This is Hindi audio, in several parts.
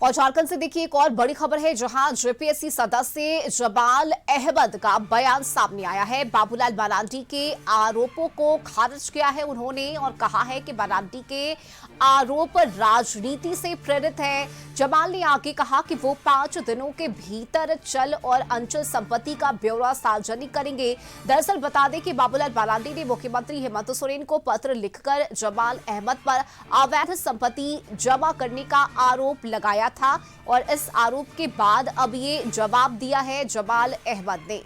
और झारखंड से देखिए एक और बड़ी खबर है, जहां जेपीएससी सदस्य जमाल अहमद का बयान सामने आया है। बाबूलाल मरांडी के आरोपों को खारिज किया है उन्होंने और कहा है कि मरांडी के आरोप राजनीति से प्रेरित है। जमाल ने आगे कहा कि वो 5 दिनों के भीतर चल और अंचल संपत्ति का ब्यौरा सार्वजनिक करेंगे। दरअसल बता दें कि बाबूलाल मरांडी ने मुख्यमंत्री हेमंत सोरेन को पत्र लिखकर जमाल अहमद पर अवैध संपत्ति जमा करने का आरोप लगाया था और इस आरोप के बाद अब ये जवाब दिया है जमाल अहमद ने।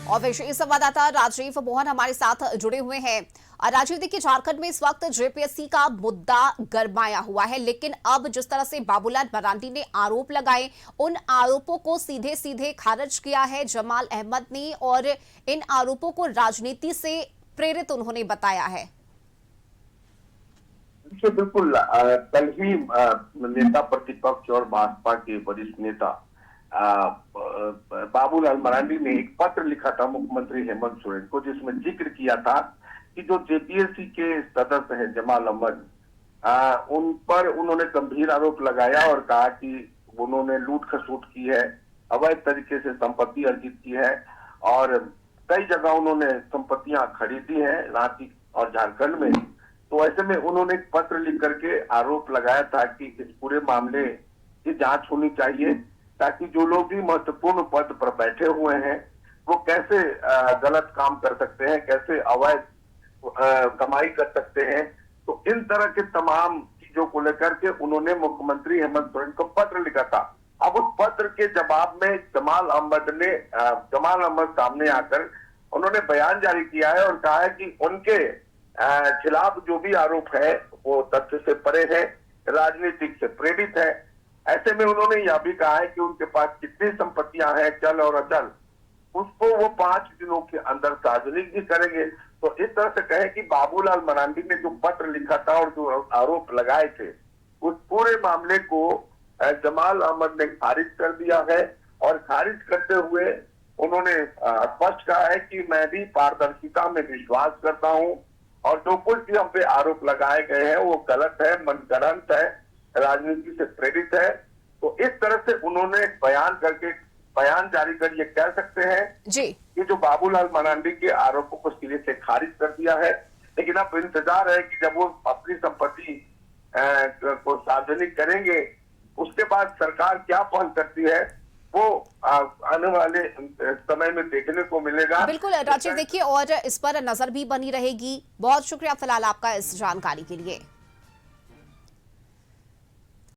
और विशेष संवाददाता राजीव मोहन हमारे साथ जुड़े हुए हैं। राजीव, देखिए झारखंड में इस वक्त जेपीएससी का मुद्दा गरमाया हुआ है, लेकिन अब जिस तरह से बाबूलाल मरांडी ने आरोप लगाए, उन आरोपों को सीधे सीधे खारिज किया है जमाल अहमद ने और इन आरोपों को राजनीति से प्रेरित उन्होंने बताया है। बिल्कुल, कल ही नेता प्रतिपक्ष और भाजपा के वरिष्ठ नेता बाबूलाल मरांडी ने एक पत्र लिखा था मुख्यमंत्री हेमंत सोरेन को, जिसमें जिक्र किया था कि जो जेपीएससी के सदस्य हैं जमाल अहमद, उन पर उन्होंने गंभीर आरोप लगाया और कहा कि उन्होंने लूट खसोट की है, अवैध तरीके से संपत्ति अर्जित की है और कई जगह उन्होंने संपत्तियां खरीदी है रांची और झारखंड में। तो ऐसे में उन्होंने एक पत्र लिख करके आरोप लगाया था कि इस पूरे मामले की जांच होनी चाहिए, ताकि जो लोग भी महत्वपूर्ण पद पर बैठे हुए हैं वो कैसे गलत काम कर सकते हैं, कैसे अवैध कमाई कर सकते हैं। तो इन तरह के तमाम चीजों को लेकर के उन्होंने मुख्यमंत्री हेमंत सोरेन को पत्र लिखा था। अब उस पत्र के जवाब में जमाल अहमद सामने आकर उन्होंने बयान जारी किया है और कहा है कि उनके खिलाफ जो भी आरोप है वो तथ्य से परे है, राजनीतिक से प्रेरित है। ऐसे में उन्होंने यह भी कहा है कि उनके पास कितनी संपत्तियां हैं चल और अचल, उसको वो 5 दिनों के अंदर सार्वजनिक भी करेंगे। तो इस तरह से कहे कि बाबूलाल मरांडी ने जो पत्र लिखा था और जो आरोप लगाए थे, उस पूरे मामले को जमाल अहमद ने खारिज कर दिया है और खारिज करते हुए उन्होंने स्पष्ट कहा है कि मैं भी पारदर्शिता में विश्वास करता हूं और जो कुछ भी हम पे आरोप लगाए गए हैं वो गलत है, मनगढ़ंत है, राजनीति से प्रेरित है। तो इस तरह से उन्होंने बयान जारी कर ये कह सकते हैं जी कि जो बाबूलाल मरांडी के आरोपों को सिरे से खारिज कर दिया है। लेकिन अब इंतजार है कि जब वो अपनी संपत्ति को सार्वजनिक करेंगे, उसके बाद सरकार क्या पहल करती है वो आने वाले समय में देखने को मिलेगा। बिल्कुल राजीव, देखिए और इस पर नजर भी बनी रहेगी। बहुत शुक्रिया फिलहाल आपका इस जानकारी के लिए।